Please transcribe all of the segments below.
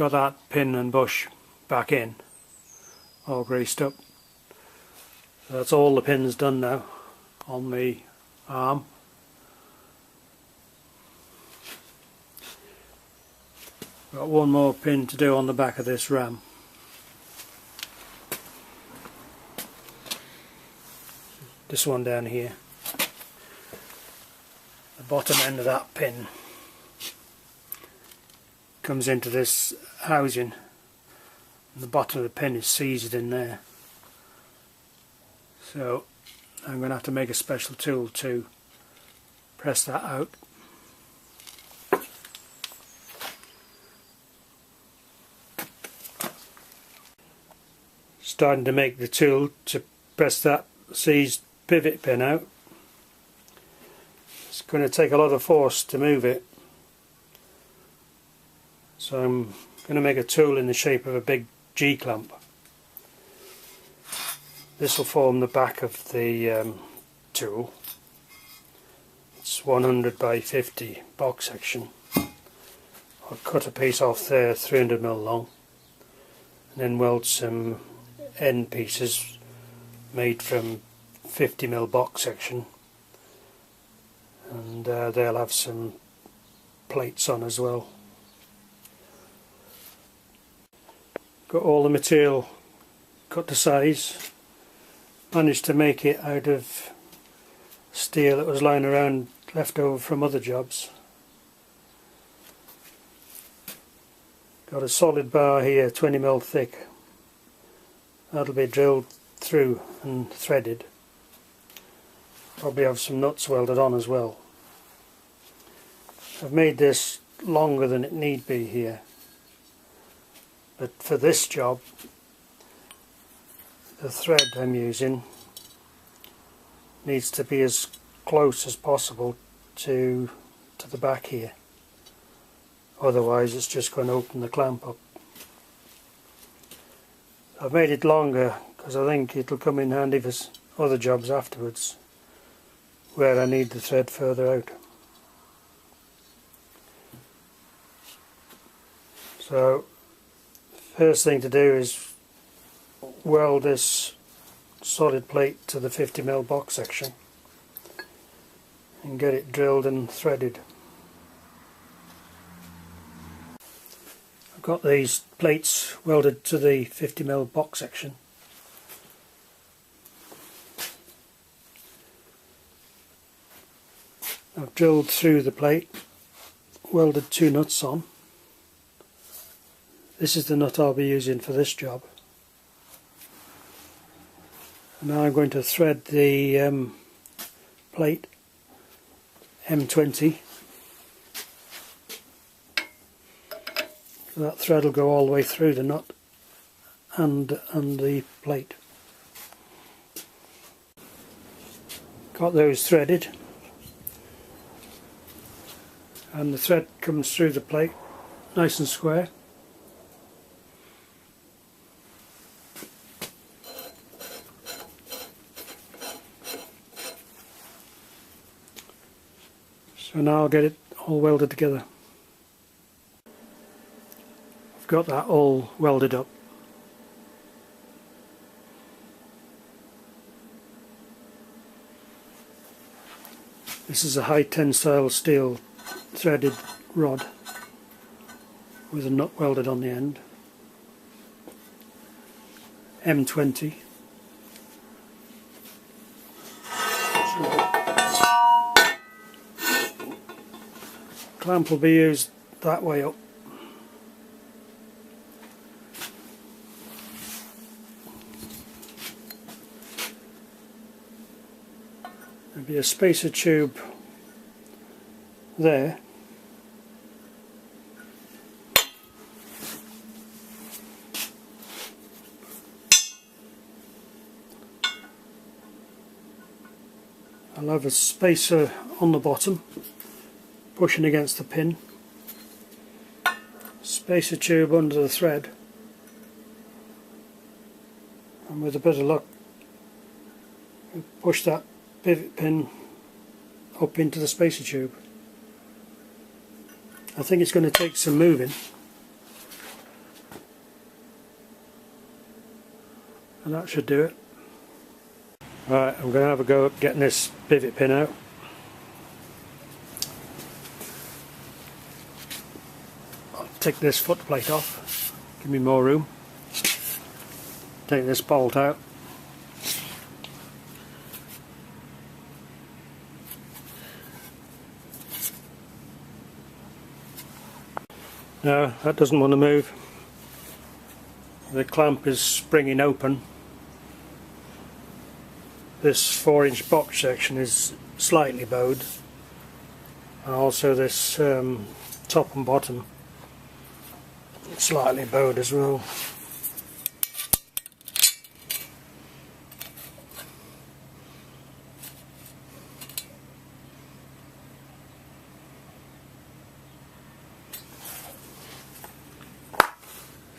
got that pin and bush back in, all greased up. So that's all the pins done now on the arm. Got one more pin to do on the back of this ram. This one down here. The bottom end of that pin comes into this housing, and the bottom of the pin is seized in there. So I'm going to have to make a special tool to press that out. Starting to make the tool to press that seized pivot pin out. It's going to take a lot of force to move it, so I'm going to make a tool in the shape of a big G-clamp. This will form the back of the tool. It's 100 by 50 box section. I'll cut a piece off there 300mm long, and then weld some end pieces made from 50mm box section, and they'll have some plates on as well. Got all the material cut to size. Managed to make it out of steel that was lying around left over from other jobs. Got a solid bar here, 20mm thick. That'll be drilled through and threaded. Probably have some nuts welded on as well. I've made this longer than it need be here, but for this job the thread I'm using needs to be as close as possible to the back here, otherwise it's just going to open the clamp up. I've made it longer because I think it'll come in handy for other jobs afterwards where I need the thread further out. So first thing to do is weld this solid plate to the 50mm box section and get it drilled and threaded. I've got these plates welded to the 50mm box section. I've drilled through the plate, welded two nuts on. This is the nut I'll be using for this job. Now I'm going to thread the plate M20. So that thread will go all the way through the nut and the plate. Got those threaded, and the thread comes through the plate nice and square. So now I'll get it all welded together. I've got that all welded up. This is a high tensile steel threaded rod with a nut welded on the end. M20. Clamp will be used that way up. There'll be a spacer tube there. I'll have a spacer on the bottom pushing against the pin, spacer tube under the thread, and with a bit of luck push that pivot pin up into the spacer tube. I think it's going to take some moving, and that should do it. Right, I'm going to have a go at getting this pivot pin out. I'll take this foot plate off, give me more room. Take this bolt out. No, that doesn't want to move. The clamp is springing open. This 4-inch box section is slightly bowed, and also this top and bottom slightly bowed as well.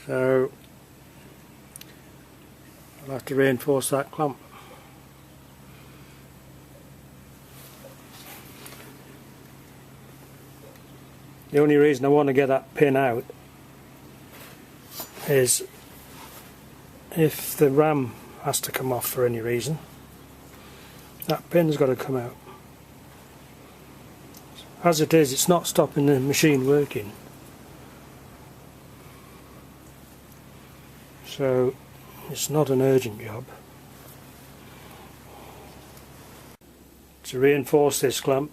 So I'll have to reinforce that clamp. The only reason I want to get that pin out is if the ram has to come off for any reason, that pin's got to come out. As it is, it's not stopping the machine working. So it's not an urgent job. To reinforce this clamp,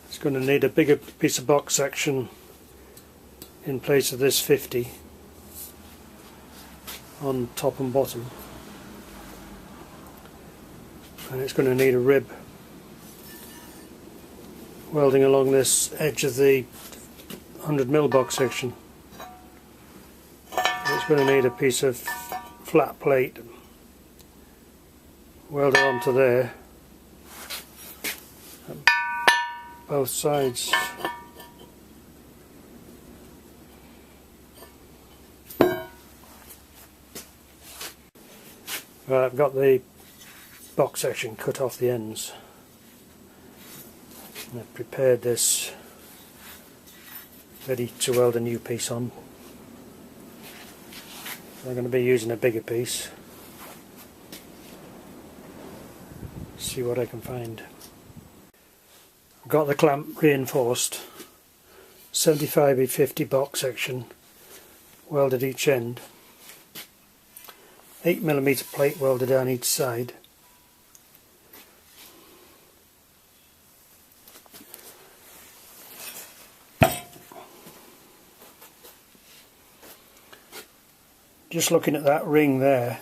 it's going to need a bigger piece of box section in place of this 50 on top and bottom, and it's going to need a rib welding along this edge of the 100mm box section. It's going to need a piece of flat plate welded onto there, both sides. Right, I've got the box section cut off the ends, and I've prepared this ready to weld a new piece on. I'm going to be using a bigger piece. See what I can find. I've got the clamp reinforced, 75x50 box section welded each end, 8mm plate welded down each side. Just looking at that ring there,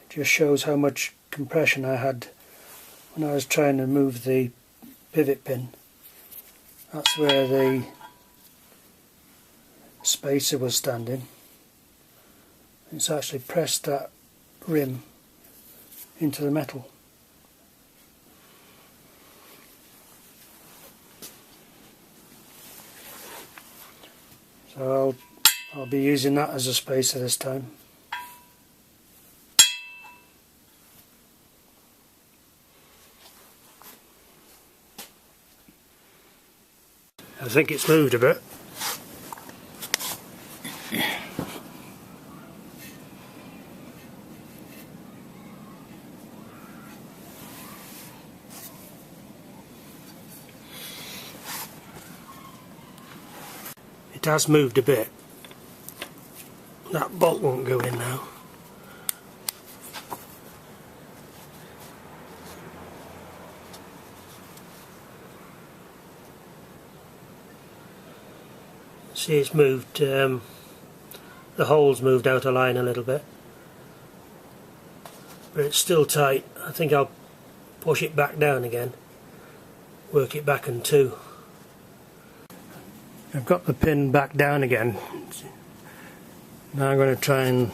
it just shows how much compression I had when I was trying to move the pivot pin. That's where the spacer was standing. It's actually pressed that rim into the metal. So I'll be using that as a spacer this time. I think it's moved a bit. It has moved a bit. That bolt won't go in now. See, it's moved, the hole's moved out of line a little bit, but it's still tight. I think I'll push it back down again, work it back in two. I've got the pin back down again. Now I'm going to try and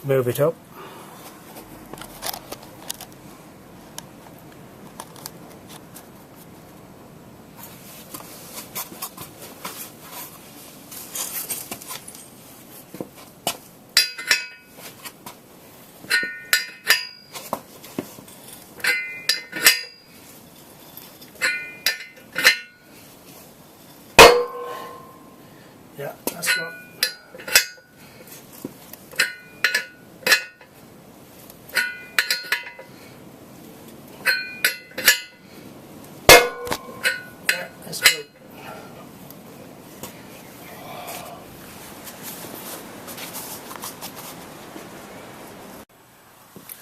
move it up. Yeah, that's got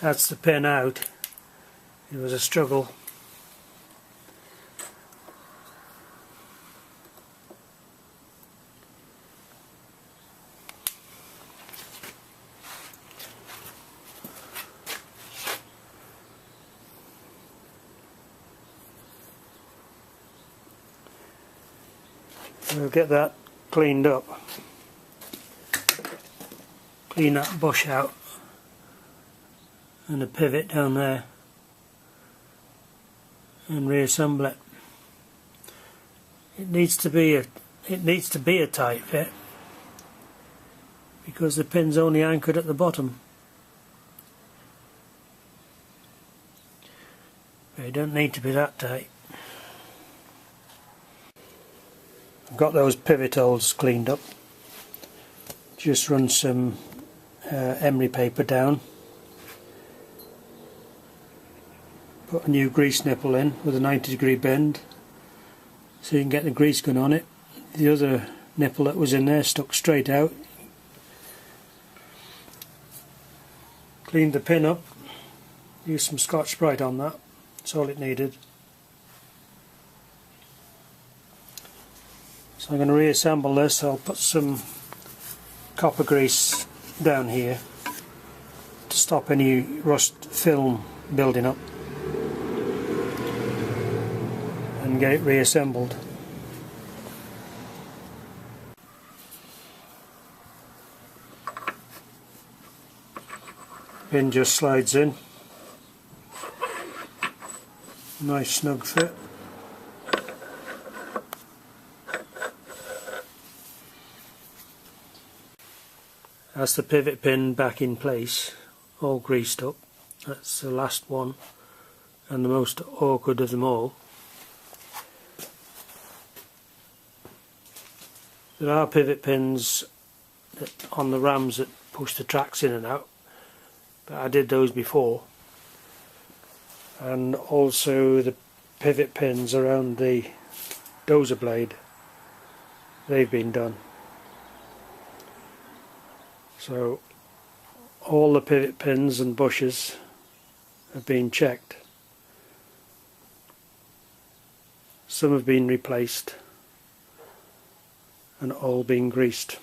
That's the pin out. It was a struggle. We'll get that cleaned up. Clean that bush out and the pivot down there and reassemble it. It needs to be a tight fit because the pin's only anchored at the bottom. But it don't need to be that tight. I've got those pivot holes cleaned up. Just run some emery paper down. Put a new grease nipple in with a 90-degree bend so you can get the grease gun on it. The other nipple that was in there stuck straight out. Cleaned the pin up. Used some Scotch-Brite on that. That's all it needed. So I'm going to reassemble this. I'll put some copper grease down here to stop any rust film building up and get it reassembled. Pin just slides in. Nice snug fit. That's the pivot pin back in place, all greased up. That's the last one and the most awkward of them all. There are pivot pins on the rams that push the tracks in and out, but I did those before. And also the pivot pins around the dozer blade, they've been done. So all the pivot pins and bushes have been checked. Some have been replaced and all been greased.